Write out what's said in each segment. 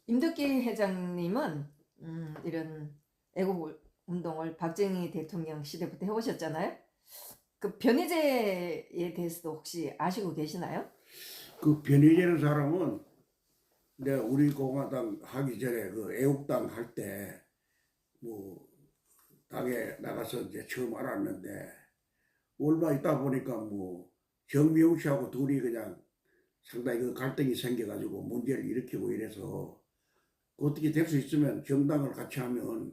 임덕기 회장님은 이런 애국 운동을 박정희 대통령 시대부터 해오셨잖아요. 그 변희재에 대해서도 혹시 아시고 계시나요? 그 변희재라는 사람은 내가 우리 공화당 하기 전에 그 애국당 할 때 뭐 당에 나가서 이제 처음 알았는데 얼마 있다 보니까 뭐 정미용 씨하고 둘이 그냥 상당히 그 갈등이 생겨가지고 문제를 일으키고 이래서 어떻게 될 수 있으면 정당을 같이 하면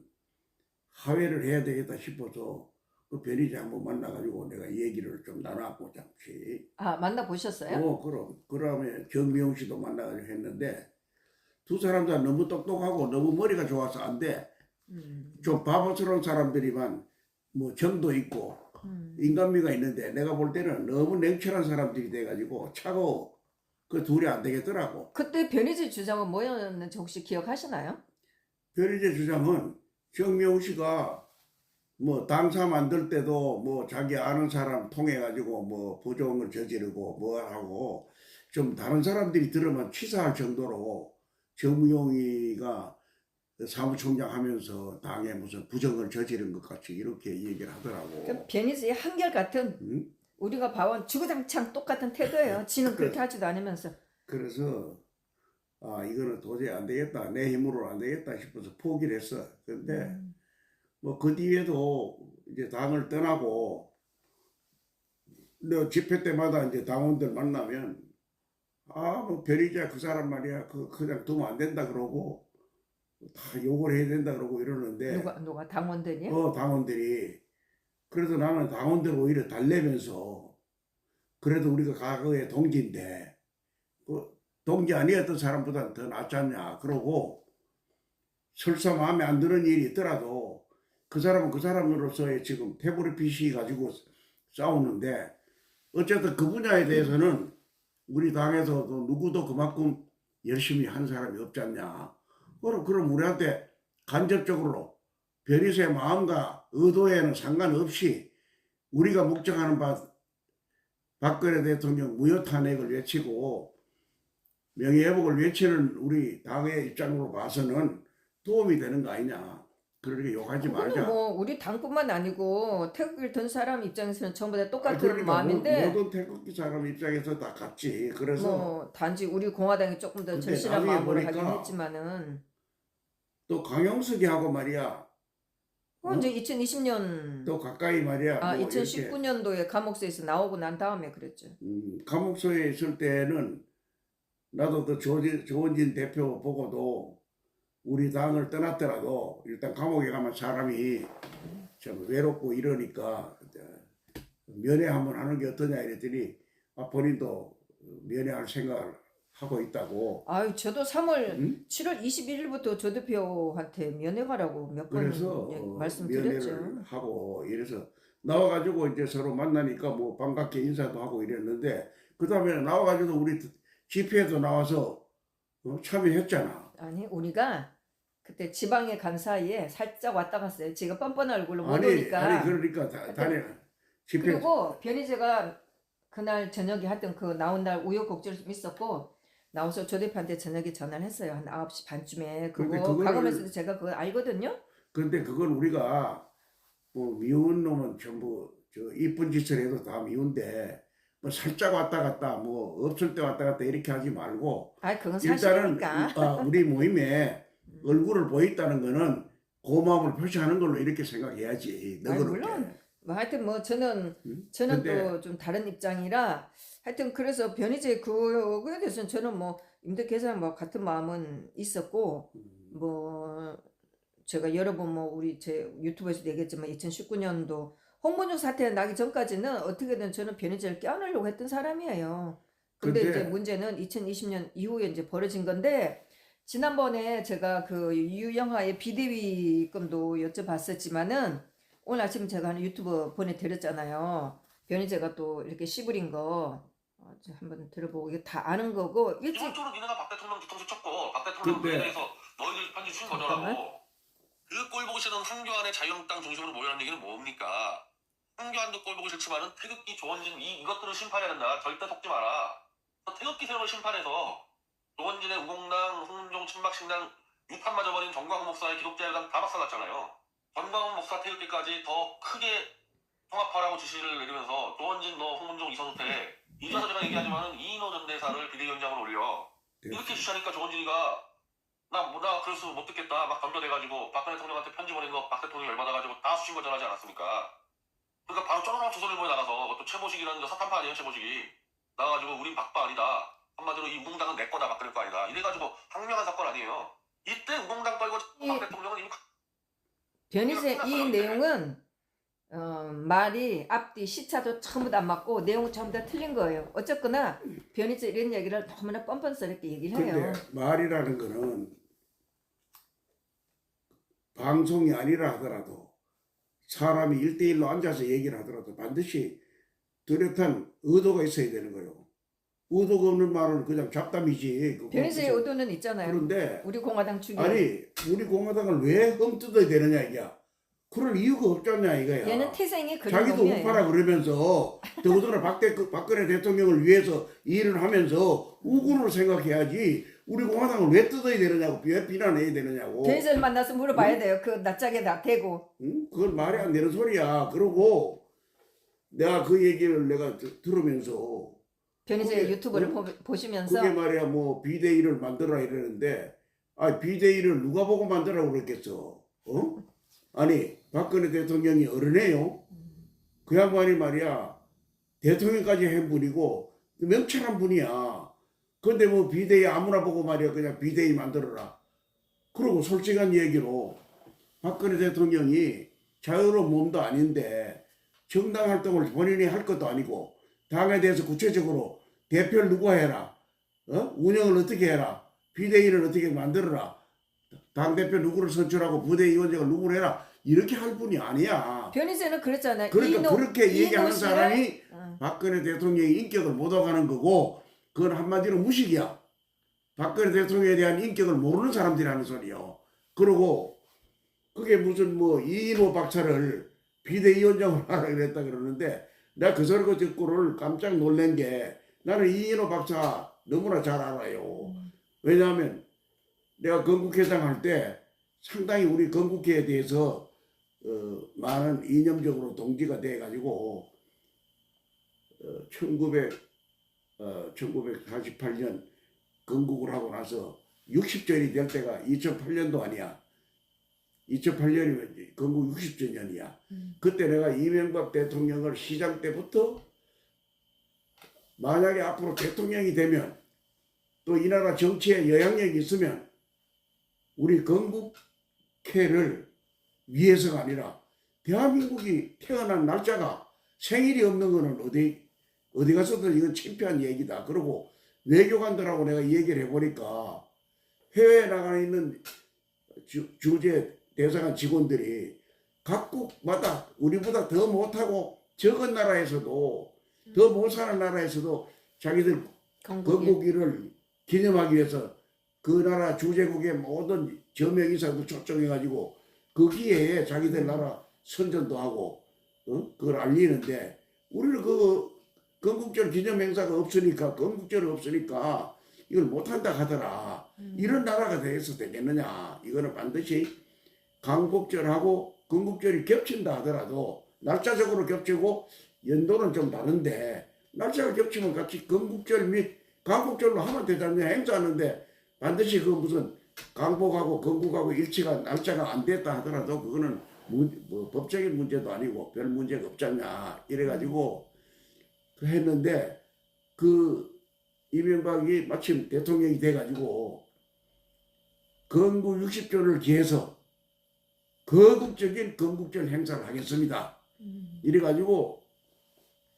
하회를 해야 되겠다 싶어서 그 변희재 한번 만나가지고 내가 얘기를 좀 나눠보고 잠시. 아, 만나보셨어요? 그럼 그다음에 정미용 씨도 만나가지고 했는데 두 사람 다 너무 똑똑하고 너무 머리가 좋아서 안 돼. 좀 바보스러운 사람들이만 뭐 정도 있고 인간미가 있는데 내가 볼 때는 너무 냉철한 사람들이 돼가지고 차가워. 그 둘이 안 되겠더라고. 그때 변희재 주장은 뭐였는지 혹시 기억하시나요? 변희재 주장은 정미용 씨가 뭐 당사 만들 때도 뭐 자기 아는 사람 통해 가지고 뭐 부정을 저지르고 뭐 하고 좀 다른 사람들이 들으면 치사할 정도로 정무용이가 사무총장 하면서 당에 무슨 부정을 저지른 것 같이 이렇게 얘기를 하더라고. 그 변희재의 한결같은 응? 우리가 봐온 주구장창 똑같은 태도예요. 지는 그렇게 그래. 하지도 않으면서. 그래서 이거는 도저히 안 되겠다. 내 힘으로 안 되겠다 싶어서 포기를 했어. 근데 뭐 그 뒤에도 이제 당을 떠나고 너 집회 때마다 이제 당원들 만나면 뭐 변희재 그 사람 말이야 그냥 두면 안 된다 그러고 다 욕을 해야 된다 그러고 이러는데 누가 당원들이요? 당원들이 그래서 나는 당원들 오히려 달래면서 그래도 우리가 과거에 동지인데 그 동지 아니었던 사람보다 더 낫지 않냐 그러고 설사 마음에 안 드는 일이 있더라도 그 사람은 그 사람으로서의 지금 태블릿 가지고 싸우는데 어쨌든 그 분야에 대해서는 우리 당에서도 누구도 그만큼 열심히 한 사람이 없지 않냐. 그럼 우리한테 간접적으로 변희재의 마음과 의도에는 상관없이 우리가 묵정하는 바 박근혜 대통령 무효 탄핵을 외치고 명예회복을 외치는 우리 당의 입장으로 봐서는 도움이 되는 거 아니냐. 그러니까 욕하지 그거는 말자. 뭐 우리 당뿐만 아니고 태극기를 든 사람 입장에서는 전부 다 똑같은 그러니까 마음인데 모든 태극기 사람 입장에서 다 같지. 그래서 뭐 단지 우리 공화당이 조금 더 근데 절실한 나중에 마음으로 하긴 보니까 했지만은 또 강용석이하고 말이야. 그건 이제 2020년 또 가까이 말이야. 뭐 이렇게 2019년도에 감옥소에서 나오고 난 다음에 그랬죠. 감옥소에 있을 때는 나도 그 조원진 대표 보고도 우리 당을 떠났더라도 일단 감옥에 가면 사람이 좀 외롭고 이러니까 면회 한번 하는 게 어떠냐 이랬더니 본인도 면회할 생각을 하고 있다고. 아유, 저도 7월 21일부터 조 대표한테 면회 가라고 몇 번 그래서 말씀드렸죠. 면회를 하고 이래서 나와가지고 이제 서로 만나니까 뭐 반갑게 인사도 하고 이랬는데 그 다음에 나와가지고 우리 집회에도 나와서 참여했잖아. 아니, 우리가 그때 지방에 간 사이에 살짝 왔다 갔어요. 제가 뻔뻔한 얼굴로 못 아니 오니까. 그러니까 다니 집회. 그리고 변희재가 그날 저녁에 하여튼 그 나온 날 우여곡절 좀 있었고 나와서 조 대표한테 저녁에 전화를 했어요. 한 9시 반쯤에. 그거 가감에서도 제가 그거 알거든요. 그런데 그건 우리가 뭐 미운 놈은 전부 저 이쁜 짓을 해도 다 미운데 뭐 살짝 왔다 갔다 뭐 없을 때 왔다 갔다 이렇게 하지 말고 그건 일단은 사실이니까. 우리 모임에 얼굴을 보였다는 거는 고마움을 표시하는 걸로 이렇게 생각해야지. 물론 뭐 하여튼 뭐 저는 또 좀 다른 입장이라 하여튼 그래서 변희재 그거에 대해서는 저는 뭐 임덕기 회장 뭐 같은 마음은 있었고 뭐 제가 여러 번 뭐 우리 제 유튜브에서도 얘기했지만 2019년도 홍문종 사태 나기 전까지는 어떻게든 저는 변희재를 껴안으려고 했던 사람이에요. 근데 이제 문제는 2020년 이후에 이제 벌어진 건데 지난번에 제가 그 유영하의 비대위금도 여쭤봤었지만은 오늘 아침 제가 한 유튜브 보내드렸잖아요. 변희재가 또 이렇게 씨부린 거 한번 들어보고 이게 다 아는 거고 일찍 기본적으로 니네가 박 대통령 뒤통수 쳤고 박 대통령 그에 대해서 너희들 편지 친 거더라고. 그 꼴 보기 싫은 한교안의 자유한국당 중심으로 모여라는 얘기는 뭡니까? 한교안도 꼴 보기 싫지만은 태극기 조원진 이것들을 심판해야 된다. 절대 속지 마라. 태극기 세력을 심판해서 조원진의 우공당 홍문종 친문 신박신당 유판 맞아버린 정광훈 목사의 기독자 회당 다 박살났잖아요. 정광훈 목사 태극기까지 더 크게 통합하라고 지시를 내리면서 조원진, 너, 홍문종, 이선태 이제서 제가 얘기하지만은 이인호 전 대사를 비대위원장으로 올려 이렇게 주시하니까 조원진이가 나 그래서 못 듣겠다 막 덤벼대가지고 박근혜 대통령한테 편지 보낸 거 박 대통령이 열받아가지고 다 수신 거절하지 않았습니까? 그러니까 바로 쪼르륵 조선일보에 나가서 그것도 최보식이라는 사탄파 아니에요 최보식이 나가가지고 우린 박파 아니다 한마디로 이 우공당은 내 거다 박근혜 거 아니다 이래가지고 항명한 사건 아니에요. 이때 우공당 떨고 박 대통령은 이미 변희재 이 내용은 말이 앞뒤 시차도 전부 다 안 맞고 내용은 전부 다 틀린 거예요. 어쨌거나 변희재 이런 얘기를 너무나 뻔뻔스럽게 얘기를 해요. 근데 말이라는 거는 방송이 아니라 하더라도 사람이 1대1로 앉아서 얘기를 하더라도 반드시 뚜렷한 의도가 있어야 되는 거예요. 의도가 없는 말은 그냥 잡담이지. 변희재의 의도는 있잖아요. 그런데 우리 공화당 측이 아니 우리 공화당을 왜 흠뜯어야 되느냐 이게. 그럴 이유가 없잖냐 이거야. 얘는 태생이 그런 자기도 놈이에요. 우파라 그러면서 더군다나 박근혜 대통령을 위해서 일을 하면서 우군으로 생각해야지 우리 공화당을 왜 뜯어야 되느냐고 왜 비난해야 되느냐고. 변희재를 만나서 물어봐야 돼요. 그 낯짝에 다 대고. 응? 그건 말이 안 되는 소리야. 그러고 내가 그 얘기를 내가 들으면서 변희재 그게, 유튜브를 보시면서 그게 말이야 뭐 비대위를 만들어라 이러는데 비대위를 누가 보고 만들라고 그랬겠어. 아니 박근혜 대통령이 어른해요. 그 양반이 말이야 대통령까지 한 분이고 명철한 분이야. 근데 뭐 비대위 아무나 보고 말이야 그냥 비대위 만들어라. 그러고 솔직한 얘기로 박근혜 대통령이 자유로운 몸도 아닌데 정당 활동을 본인이 할 것도 아니고 당에 대해서 구체적으로 대표를 누가 해라. 운영을 어떻게 해라. 비대위를 어떻게 만들어라. 당대표 누구를 선출하고 부대위원장을 누구를 해라. 이렇게 할 분이 아니야. 변희재는 그랬잖아요. 그러니까 그렇게 얘기하는 이노 사람이 씨를- 박근혜 대통령의 인격을 못 얻어가는 거고 그건 한마디로 무식이야. 박근혜 대통령에 대한 인격을 모르는 사람들이 하는 소리요. 그러고 그게 무슨 뭐 이인호 박사를 비대위원장으로 하라 그랬다 그러는데 내가 그 소리 듣고를 깜짝 놀란 게 나는 이인호 박사 너무나 잘 알아요. 왜냐하면 내가 건국회장 할 때 상당히 우리 건국회에 대해서 많은 이념적으로 동지가 돼가지고 1948년 건국을 하고 나서 60주년이 될 때가 2008년도 아니야. 2008년이면 건국 60주년이야. 그때 내가 이명박 대통령을 시장 때부터 만약에 앞으로 대통령이 되면 또 이 나라 정치에 영향력이 있으면 우리 건국회를 위해서가 아니라 대한민국이 태어난 날짜가 생일이 없는 거는 어디 가서든 이건 창피한 얘기다. 그리고 외교관들하고 내가 얘기를 해보니까 해외에 나가 있는 주재 대사관 직원들이 각국마다 우리보다 더 못하고 적은 나라에서도 더 못 사는 나라에서도 자기들 건국일을 기념하기 위해서 그 나라 주재국의 모든 저명이사도 초청해가지고 그 기회에 자기들 나라 선전도 하고 그걸 알리는데 우리는 그 건국절 기념 행사가 없으니까 건국절이 없으니까 이걸 못한다 하더라. 이런 나라가 돼서 되겠느냐. 이거는 반드시 광복절하고 건국절이 겹친다 하더라도 날짜적으로 겹치고 연도는 좀 다른데 날짜가 겹치면 같이 건국절 및 광복절로 하면 되잖아요. 행사하는데 반드시 그 무슨 광복하고 건국하고 일치가 날짜가 안 됐다 하더라도 그거는 뭐 법적인 문제도 아니고 별 문제가 없잖냐 이래가지고 했는데 그 이명박이 마침 대통령이 돼가지고 건국 60조를 기해서 거국적인 건국절 행사를 하겠습니다. 이래가지고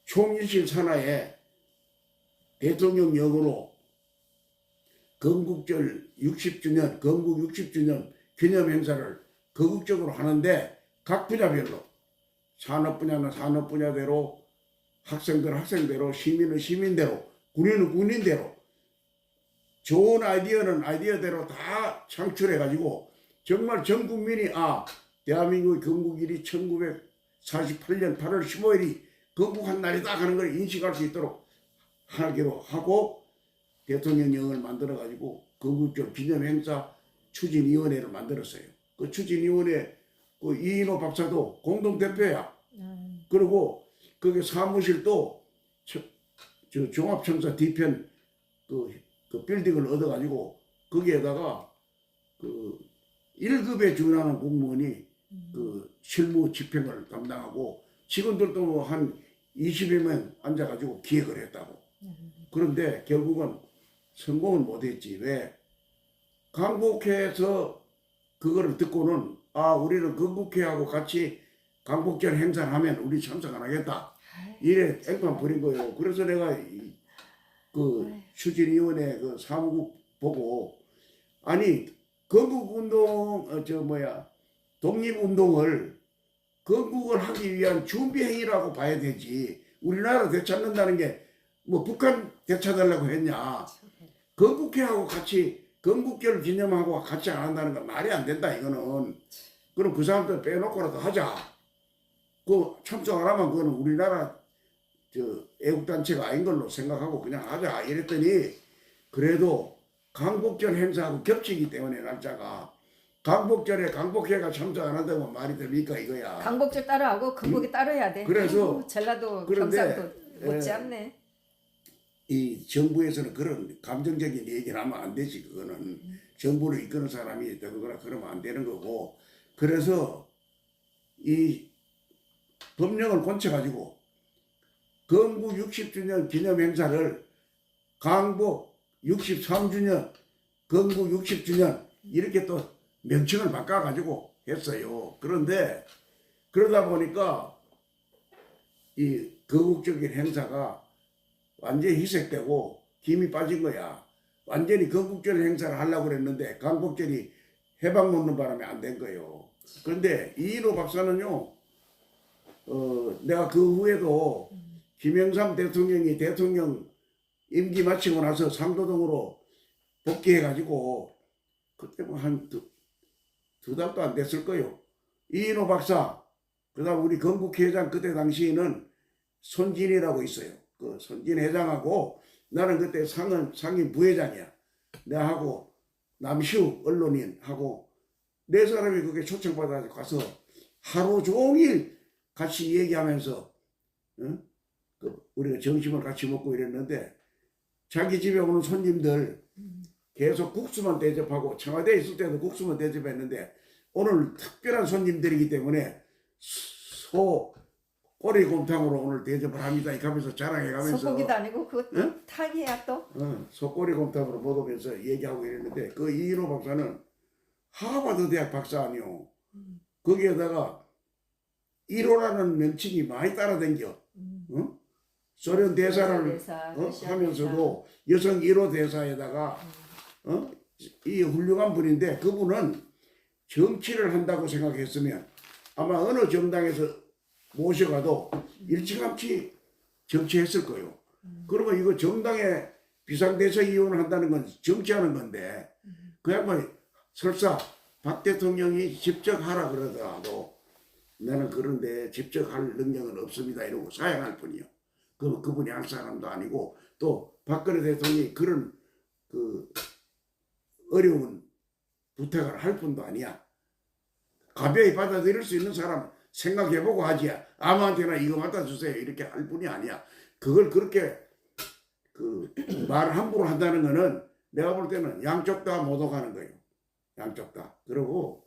총리실 산하에 대통령역으로 건국절 60주년, 건국 60주년 기념 행사를 거국적으로 하는데 각 분야별로 산업 분야는 산업 분야대로 학생들은 학생대로 시민은 시민대로 군인은 군인대로 좋은 아이디어는 아이디어대로 다 창출해가지고 정말 전 국민이 대한민국의 건국일이 1948년 8월 15일이 건국한 날이다 하는 걸 인식할 수 있도록 하기로 하고 대통령령을 만들어가지고 건국절 기념행사 추진위원회를 만들었어요. 그 추진위원회 그 이인호 박사도 공동대표야. 그리고 거기 사무실도 저 종합청사 뒤편 그 빌딩을 얻어가지고 거기에다가 그 1급에 준하는 공무원이 그 실무 집행을 담당하고 직원들도 뭐 한 20여 명 앉아가지고 기획을 했다고. 그런데 결국은 성공은 못했지. 왜? 강북회에서 그거를 듣고는 아 우리는 건국회하고 같이 강북절 행사를 하면 우리 참석 안 하겠다. 이래 앵판 부린 거예요. 그래서 내가 그 추진위원회 그 사무국 보고 아니 건국운동 독립운동을 건국을 하기 위한 준비행위라고 봐야 되지. 우리나라 되찾는다는 게 뭐 북한 되찾으려고 했냐. 건국회하고 같이 건국절 기념하고 같이 안 한다는 건 말이 안 된다 이거는. 그럼 그 사람들 빼놓고라도 하자. 그 참석 안 하면 그거는 우리나라 애국단체가 아닌 걸로 생각하고 그냥 하자 이랬더니 그래도 강복절 행사하고 겹치기 때문에 날짜가 강복절에 강복회가 참석 안 한다면 말이 됩니까 이거야. 강복절 따라하고 건국이 따라야 돼. 그래서 아이고, 전라도 그런데, 경상도 못지않네. 이 정부에서는 그런 감정적인 얘기를 하면 안 되지. 그거는 정부를 이끄는 사람이 되거나 그러면 안 되는 거고. 그래서 이 법령을 고쳐가지고 건국 60주년 기념 행사를 강복 63주년, 건국 60주년 이렇게 또 명칭을 바꿔가지고 했어요. 그런데 그러다 보니까 이 거국적인 행사가 완전히 희색되고 힘이 빠진 거야. 완전히 건국절 행사를 하려고 그랬는데 강복절이 해방 놓는 바람에 안 된 거예요. 그런데 이인호 박사는요, 내가 그 후에도 김영삼 대통령이 대통령 임기 마치고 나서 상도동으로 복귀해가지고 그때 뭐 한 두 달도 안 됐을 거예요. 이인호 박사, 그 다음 우리 건국회장 그때 당시에는 손진이라고 있어요. 그 손진 회장하고 나는 그때 상임 부회장이야. 내하고 남시우 언론인하고 네 사람이 그게 초청받아서 가서 하루 종일 같이 얘기하면서 우리가 점심을 같이 먹고 이랬는데 자기 집에 오는 손님들 계속 국수만 대접하고 청와대에 있을 때도 국수만 대접했는데 오늘 특별한 손님들이기 때문에 소 꼬리곰탕으로 오늘 대접을 합니다. 이렇게 하면서 자랑해가면서 소고기도 아니고 그것도 탕이야 또. 소꼬리곰탕으로 먹으면서 얘기하고 이랬는데 그 이인호 박사는 하버드 대학 박사 아니요. 거기에다가 1호라는 명칭이 많이 따라다녀. 소련 대사를 하면서도 여성 1호 대사에다가 이 훌륭한 분인데 그분은 정치를 한다고 생각했으면 아마 어느 정당에서 모셔가도 일찌감치 정치했을 거예요. 그러면 이거 정당에 비상대책위원을 한다는 건 정치하는 건데 그 양반이 설사 박 대통령이 직접 하라 그러더라도 나는 그런데 직접 할 능력은 없습니다 이러고 사양할 뿐이요. 그분이 할 사람도 아니고 또 박근혜 대통령이 그런 그 어려운 부탁을 할 뿐도 아니야. 가벼이 받아들일 수 있는 사람 생각해보고 하지. 아무한테나 이거 갖다 주세요 이렇게 할 뿐이 아니야. 그걸 그렇게 그 말을 함부로 한다는 거는 내가 볼 때는 양쪽 다 못 오가는 거예요. 양쪽 다. 그리고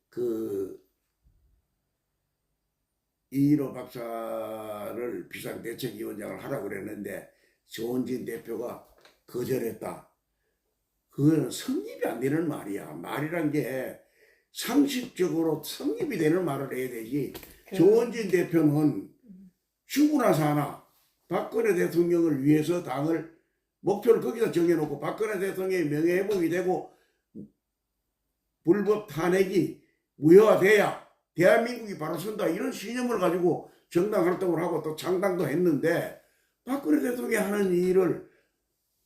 그 이인호 박사를 비상대책위원장을 하라고 그랬는데 조원진 대표가 거절했다. 그거는 성립이 안 되는 말이야. 말이란 게 상식적으로 성립이 되는 말을 해야 되지. 조원진 대표는 죽고 나서 하나 박근혜 대통령을 위해서 당을 목표를 거기다 정해놓고 박근혜 대통령의 명예회복이 되고 불법 탄핵이 무효화돼야 대한민국이 바로 선다 이런 신념을 가지고 정당 활동을 하고 또 창당도 했는데 박근혜 대통령이 하는 일을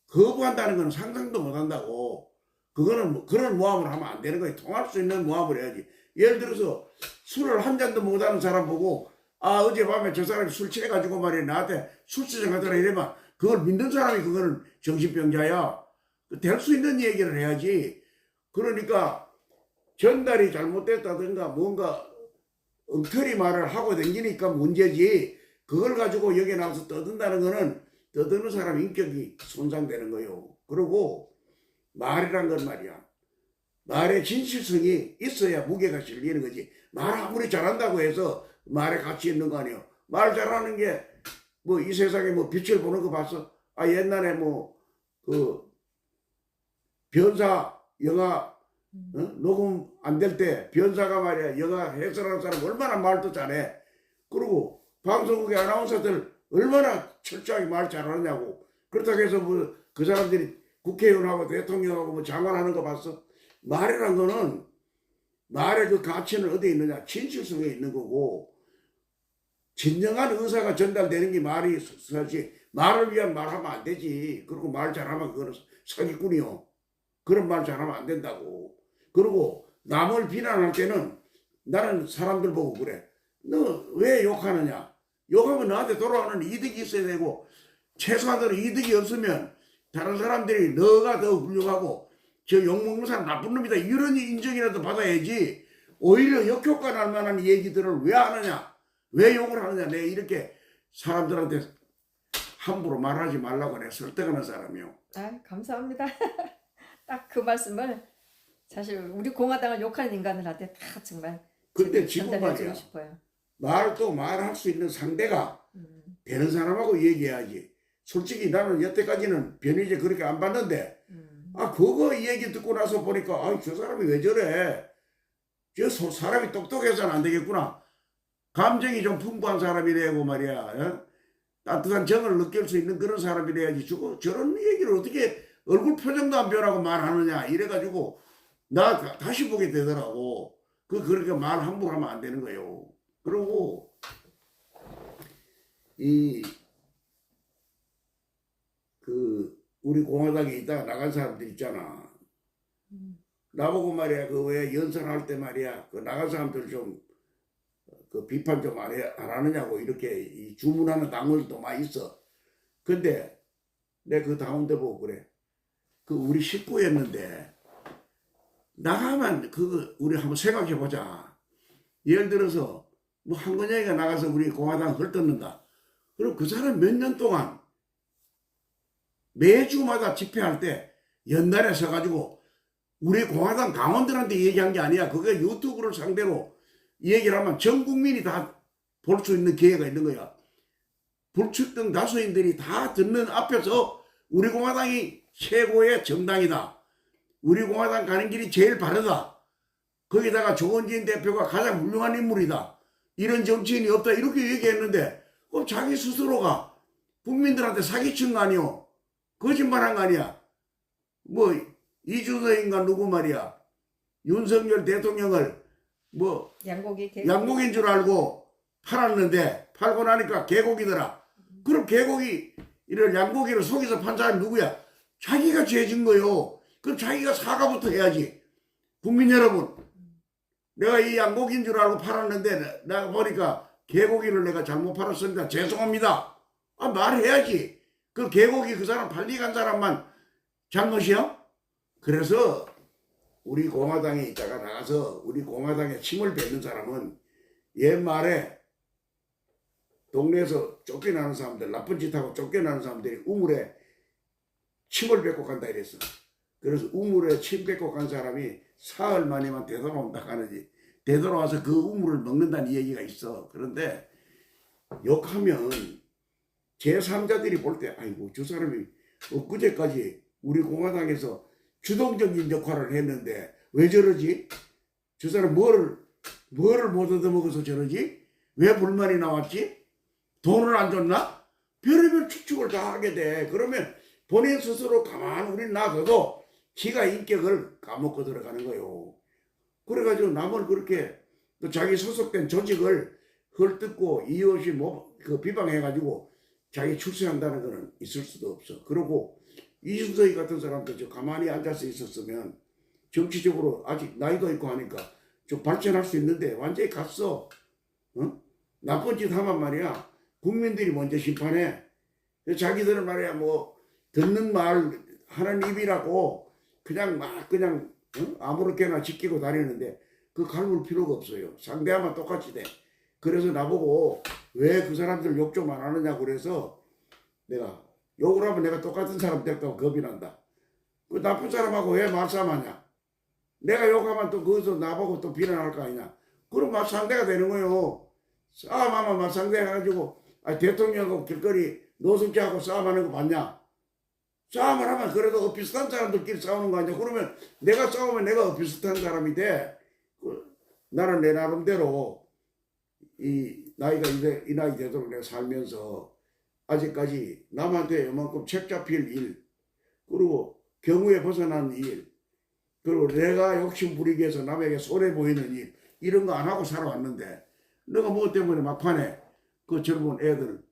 거부한다는 건 상상도 못한다고. 그거는 그런 모함을 하면 안 되는 거예요. 통할 수 있는 모함을 해야지. 예를 들어서 술을 한 잔도 못하는 사람 보고 아 어젯밤에 저 사람이 술 취해가지고 말이야 나한테 술주정 하더라 이러면 그걸 믿는 사람이 그거는 정신병자야. 될 수 있는 얘기를 해야지. 그러니까 전달이 잘못됐다든가 뭔가 엉터리 말을 하고 다니니까 문제지, 그걸 가지고 여기 나와서 떠든다는 거는 떠드는 사람 인격이 손상되는 거요. 그리고 말이란 건 말이야, 말의 진실성이 있어야 무게가 실리는 거지. 말 아무리 잘한다고 해서 말에 가치 있는 거 아니에요. 말 잘하는 게 뭐 이 세상에 뭐 빛을 보는 거 봤어? 아, 옛날에 뭐 그 변사 영화 녹음 안 될 때 변사가 말이야 영화 해설하는 사람 얼마나 말도 잘해. 그리고 방송국의 아나운서들 얼마나 철저하게 말 잘하느냐고. 그렇다고 해서 뭐 그 사람들이 국회의원하고 대통령하고 뭐 장관하는 거 봤어? 말이란 거는 말의 그 가치는 어디에 있느냐? 진실성에 있는 거고, 진정한 의사가 전달되는 게 말이 사실 말을 위한 말하면 안 되지. 그리고 말 잘하면 그거는 사기꾼이요. 그런 말 잘하면 안 된다고. 그리고 남을 비난할 때는 나는 사람들 보고 그래. 너 왜 욕하느냐? 욕하면 나한테 돌아오는 이득이 있어야 되고, 최소한으로 이득이 없으면 다른 사람들이 너가 더 훌륭하고 저 욕먹는 사람 나쁜 놈이다 이런 인정이라도 받아야지. 오히려 역효과 날 만한 얘기들을 왜 하느냐? 왜 욕을 하느냐? 내가 이렇게 사람들한테 함부로 말하지 말라고 내가 설득하는 사람이요. 아, 감사합니다. 딱 그 말씀을 사실 우리 공화당을 욕하는 인간들한테 다 정말 근데 지금 전달해주고 말이야, 싶어요. 말도 말할 수 있는 상대가 되는 사람하고 얘기해야지. 솔직히 나는 여태까지는 변희재 그렇게 안 봤는데, 아, 그거 얘기 듣고 나서 보니까, 아, 저 사람이 왜 저래? 사람이 똑똑해서는 안 되겠구나. 감정이 좀 풍부한 사람이래고 말이야. 어? 따뜻한 정을 느낄 수 있는 그런 사람이래야지. 저런 얘기를 어떻게 얼굴 표정도 안 변하고 말하느냐. 이래가지고, 나 다시 보게 되더라고. 그렇게 말 함부로 하면 안 되는 거예요. 그리고, 우리 공화당에 있다가 나간 사람들 있잖아. 나보고 말이야, 그 왜 연설할 때 말이야, 그 나간 사람들 좀, 그 비판 좀 안 하느냐고 이렇게 주문하는 당원들도 많이 있어. 근데 내가 그 당원들 보고 그래. 그 우리 식구였는데, 나가면 우리 한번 생각해 보자. 예를 들어서, 뭐 한건영이가 나가서 우리 공화당 헐뜯는다. 그럼 그 사람 몇 년 동안 매주마다 집회할 때 연단에 서가지고 우리 공화당 당원들한테 얘기한 게 아니야. 그게 유튜브를 상대로 얘기를 하면 전 국민이 다 볼 수 있는 기회가 있는 거야. 불특정 다수인들이 다 듣는 앞에서 우리 공화당이 최고의 정당이다. 우리 공화당 가는 길이 제일 바르다. 거기다가 조원진 대표가 가장 훌륭한 인물이다. 이런 정치인이 없다. 이렇게 얘기했는데, 그럼 자기 스스로가 국민들한테 사기친 거 아니오? 거짓말한 거 아니야? 뭐 이준석인가 누구 말이야, 윤석열 대통령을 뭐 양고기인 줄 알고 팔았는데 팔고 나니까 개고기더라. 그럼 개고기를 양고기를 속여서 판 사람이 누구야? 자기가 죄진 거요. 그럼 자기가 사과부터 해야지. 국민 여러분, 내가 이 양고기인 줄 알고 팔았는데 내가 보니까 개고기를 내가 잘못 팔았습니다. 죄송합니다. 아, 말해야지. 그 개고기 그 사람 팔리간 사람만 잘못이야? 그래서 우리 공화당에 있다가 나가서 우리 공화당에 침을 뱉는 사람은 옛말에 동네에서 쫓겨나는 사람들, 나쁜 짓 하고 쫓겨나는 사람들이 우물에 침을 뱉고 간다 이랬어. 그래서 우물에 침 뱉고 간 사람이 사흘 만에만 되돌아온다 하는지, 되돌아와서 그 우물을 먹는다는 얘기가 있어. 그런데 욕하면 제3자들이 볼 때, 아이고 저 사람이 엊그제까지 우리 공화당에서 주동적인 역할을 했는데 왜 저러지? 저 사람 뭐를 못 얻어먹어서 저러지? 왜 불만이 나왔지? 돈을 안 줬나? 별의별 추측을 다 하게 돼. 그러면 본인 스스로 가만히 우리 놔둬도 지가 인격을 까먹고 들어가는 거요. 그래가지고 남을 그렇게 또 자기 소속된 조직을 헐뜯고 이유 없이 비방해가지고 자기 출세한다는 거는 있을 수도 없어. 그리고 이준석이 같은 사람도 저 가만히 앉아서 있었으면 정치적으로 아직 나이도 있고 하니까 좀 발전할 수 있는데 완전히 갔어. 어? 나쁜 짓 하면 말이야 국민들이 먼저 심판해. 자기들은 말이야 뭐 듣는 말 하는 입이라고 그냥 막 그냥 아무렇게나 지키고 다니는데 그 갈물 필요가 없어요. 상대하면 똑같이 돼. 그래서 나보고 왜 그 사람들 욕 좀 안 하느냐고 그래서 내가 욕을 하면 내가 똑같은 사람 될까 겁이 난다. 그 나쁜 사람하고 왜 말싸움하냐? 내가 욕하면 또 거기서 나보고 또 비난할 거 아니냐? 그럼 맞상대가 되는 거요. 싸움하면 맞상대 해가지고 대통령하고 길거리 노숙자하고 싸움하는 거 봤냐? 싸움을 하면 그래도 비슷한 사람들끼리 싸우는 거 아니야? 그러면 내가 싸우면 내가 비슷한 사람이 돼. 나는 내 나름대로 이 나이가 이제 이 나이 되도록 내가 살면서 아직까지 남한테 이만큼 책 잡힐 일, 그리고 경우에 벗어난 일, 그리고 내가 욕심 부리기 위해서 남에게 손해 보이는 일, 이런 거 안 하고 살아왔는데 너가 뭐 때문에 막판에 그 젊은 애들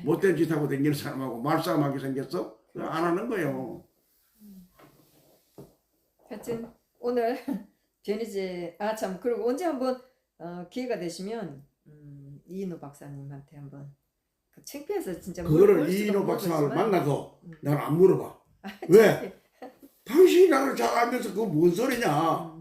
못된 짓 하고 다니는 사람하고 말싸움하게 생겼어? 그거 안 하는 거예요. 하여튼 오늘 변희재 참 그리고 언제 한번 기회가 되시면 이인호 박사님한테 한번 그 창피해서 진짜 그거를 물어볼 수도 이인호 박사를 모르겠지만. 만나도 난 안 물어봐. 왜? 당신이 나를 잘 알면서 그거 뭔 소리냐?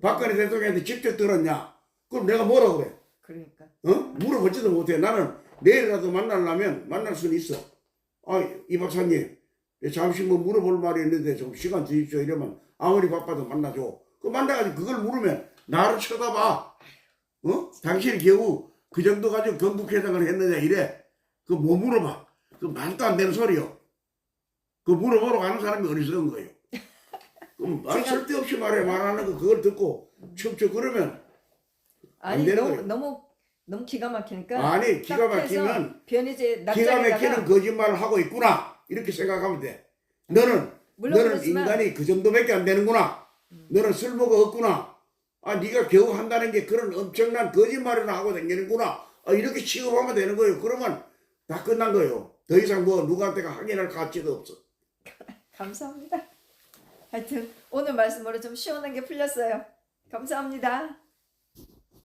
박근혜 대통령한테 직접 들었냐? 그럼 내가 뭐라 그래? 그러니까 물어보지도 못해. 나는 내일이라도 만나려면 만날 수는 있어. 이 박사님 잠시 뭐 물어볼 말이 있는데 좀 시간 주십시오 이러면 아무리 바빠도 만나줘. 그 만나가지고 그걸 물으면 나를 쳐다봐. 당신이 겨우 그 정도 가지고 건국회장을 했느냐 이래. 그거 뭐 물어봐. 그 말도 안 되는 소리요. 그 물어보러 가는 사람이 어리석은 거예요. 그럼 말 쓸데없이 말하는 거 그걸 듣고 춤춰 그러면 안 아니 되는 거예요. 너무 기가 막히니까 아니 기가 딱 해서 막히면 변희재 기가 납작에다가 막히는 거짓말을 하고 있구나 이렇게 생각하면 돼. 너는 물론 너는 그렇지만 인간이 그 정도밖에 안 되는구나. 너는 쓸모가 없구나. 네가 겨우 한다는 게 그런 엄청난 거짓말이나 하고 다니는구나. 이렇게 취급하면 되는 거예요. 그러면 다 끝난 거예요. 더 이상 뭐 누구한테가 확인할 가치도 없어. 감사합니다. 하여튼 오늘 말씀으로 좀 시원하게 풀렸어요. 감사합니다.